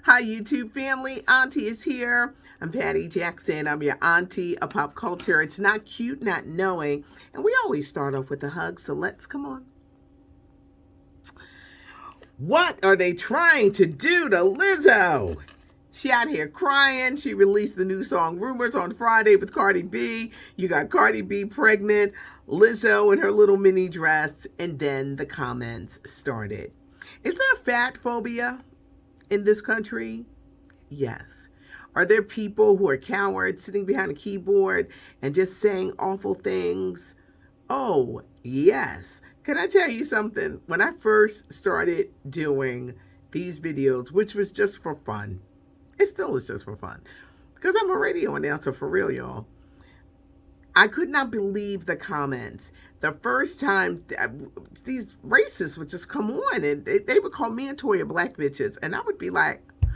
Hi, YouTube family. Auntie is here. I'm Patty Jackson. I'm your auntie of pop culture. It's not cute not knowing. And we always start off with a hug, so let's come on. What are they trying to do to Lizzo? She out here crying. She released the new song Rumors on Friday with Cardi B. You got Cardi B pregnant, Lizzo in her little mini dress, and then the comments started. Is there fat phobia in this country? Yes. Are there people who are cowards sitting behind a keyboard and just saying awful things? Oh, yes. Can I tell you something? When I first started doing these videos, which was just for fun, it still is just for fun, because I'm a radio announcer for real, y'all. I could not believe the comments. The first time these racists would just come on and they would call me and Toya black bitches. And I would be like, who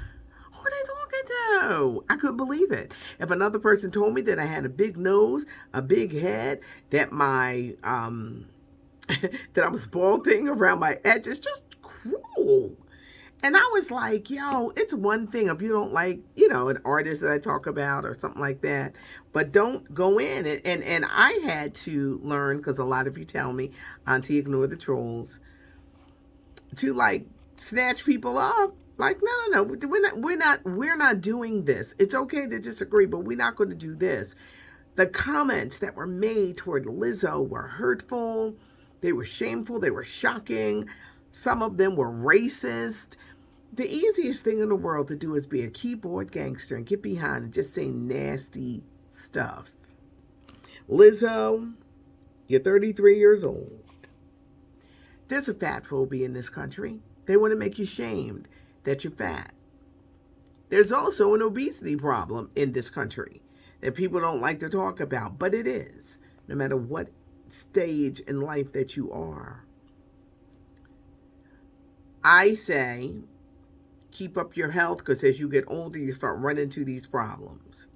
are they talking to? I couldn't believe it. If another person told me that I had a big nose, a big head, that my that I was balding around my edges, just cruel. And I was like, yo, it's one thing if you don't like, an artist that I talk about or something like that, but don't go in. And I had to learn, because a lot of you tell me, Auntie, ignore the trolls, to like snatch people up. Like, no, we're not doing this. It's okay to disagree, but we're not going to do this. The comments that were made toward Lizzo were hurtful. They were shameful. They were shocking. Some of them were racist. The easiest thing in the world to do is be a keyboard gangster and get behind and just say nasty stuff. Lizzo, you're 33 years old. There's a fat phobia in this country. They want to make you shamed that you're fat. There's also an obesity problem in this country that people don't like to talk about, but it is, no matter what stage in life that you are. I say, keep up your health, because as you get older, you start running into these problems.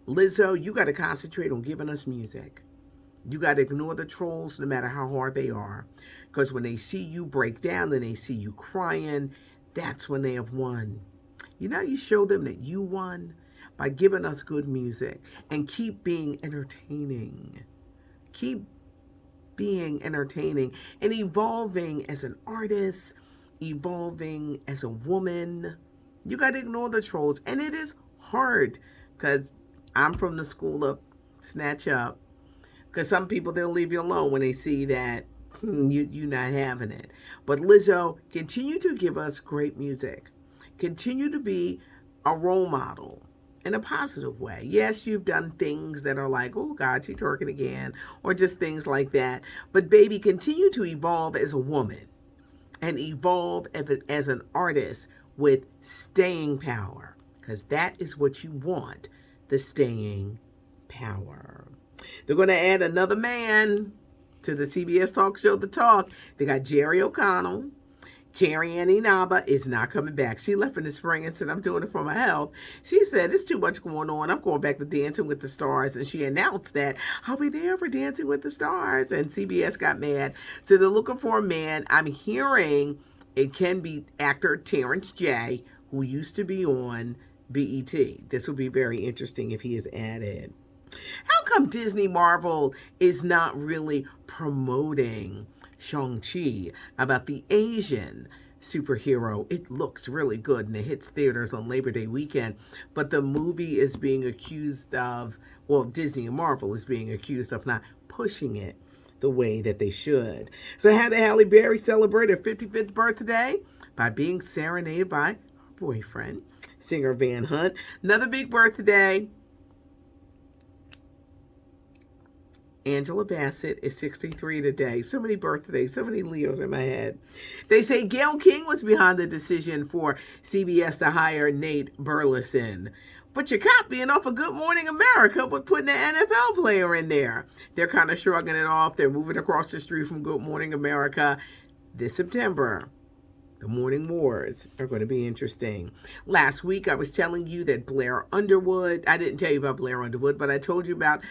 Lizzo, you got to concentrate on giving us music. You got to ignore the trolls no matter how hard they are, because when they see you break down and they see you crying, that's when they have won. You show them that you won by giving us good music, and keep being entertaining. Keep being entertaining and evolving as an artist, evolving as a woman. You got to ignore the trolls. And it is hard, because I'm from the school of snatch up. Because some people, they'll leave you alone when they see that you're not having it. But Lizzo, continue to give us great music. Continue to be a role model in a positive way. Yes, you've done things that are like, oh God, she's twerking again, or just things like that. But baby, continue to evolve as a woman and evolve as an artist with staying power, because that is what you want, the staying power. They're going to add another man to the CBS talk show, The Talk. They got Jerry O'Connell. Carrie Ann Inaba is not coming back. She left in the spring and said, I'm doing it for my health. She said, it's too much going on. I'm going back to Dancing with the Stars. And she announced that I'll be there for Dancing with the Stars. And CBS got mad. So they're looking for a man. I'm hearing it can be actor Terrence J, who used to be on BET. This will be very interesting if he is added. How come Disney Marvel is not really promoting Shang-Chi, about the Asian superhero? It looks really good and it hits theaters on Labor Day weekend, but the movie is being accused of, well, Disney and Marvel is being accused of not pushing it the way that they should. So how did Halle Berry celebrate her 55th birthday? By being serenaded by her boyfriend, singer Van Hunt. Another big birthday. Angela Bassett is 63 today. So many birthdays, so many Leos in my head. They say Gayle King was behind the decision for CBS to hire Nate Burleson. But you're copying off of Good Morning America with putting an NFL player in there. They're kind of shrugging it off. They're moving across the street from Good Morning America this September. The Morning Wars are going to be interesting. Last week, I was telling you that Blair Underwood, I didn't tell you about Blair Underwood, but I told you about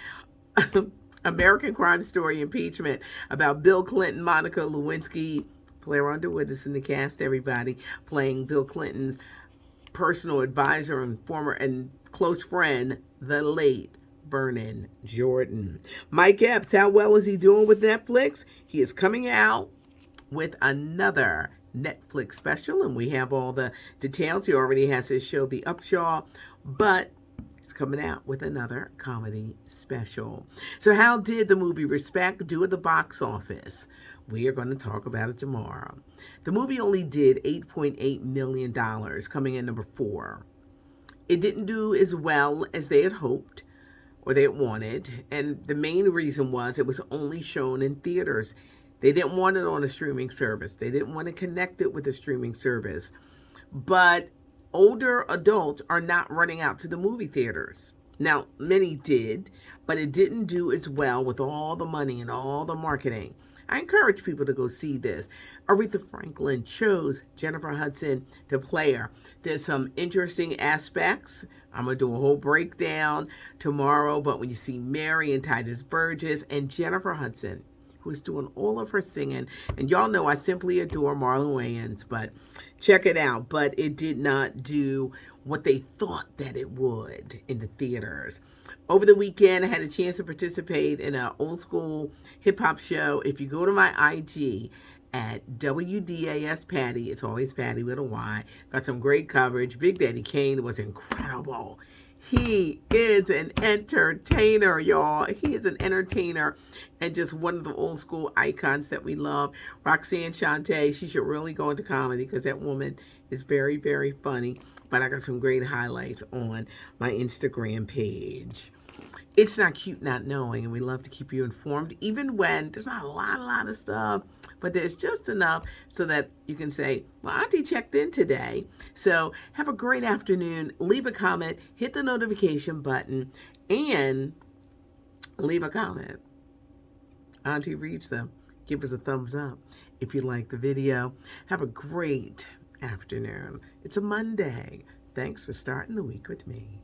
American Crime Story impeachment about Bill Clinton, Monica Lewinsky. Blair Underwood is in the cast, everybody, playing Bill Clinton's personal advisor and former and close friend, the late Vernon Jordan. Mike Epps, how well is he doing with Netflix? He is coming out with another Netflix special, and we have all the details. He already has his show, The Upshaw, but he's coming out with another comedy special. So, how did the movie Respect do at the box office? We are going to talk about it tomorrow. The movie only did $8.8 million, coming in number 4. It didn't do as well as they had hoped or they had wanted, and the main reason was it was only shown in theaters. They didn't want it on a streaming service. They didn't want to connect it with a streaming service. But older adults are not running out to the movie theaters. Now, many did, but it didn't do as well with all the money and all the marketing. I encourage people to go see this. Aretha Franklin chose Jennifer Hudson to play her. There's some interesting aspects. I'm going to do a whole breakdown tomorrow, but when you see Mary and Titus Burgess and Jennifer Hudson, who is doing all of her singing, and y'all know I simply adore Marlon Wayans, but check it out. But it did not do what they thought that it would in the theaters. Over the weekend, I had a chance to participate in an old school hip hop show. If you go to my IG at WDAS Patty, it's always Patty with a Y, got some great coverage. Big Daddy Kane was incredible. He is an entertainer, y'all. He is an entertainer and just one of the old school icons that we love. Roxanne Shante, she should really go into comedy because that woman is very, very funny. But I got some great highlights on my Instagram page. It's not cute not knowing, and we love to keep you informed, even when there's not a lot of stuff, but there's just enough so that you can say, well, Auntie checked in today. So have a great afternoon. Leave a comment, hit the notification button, and leave a comment. Auntie reads them. Give us a thumbs up if you like the video. Have a great afternoon. It's a Monday. Thanks for starting the week with me.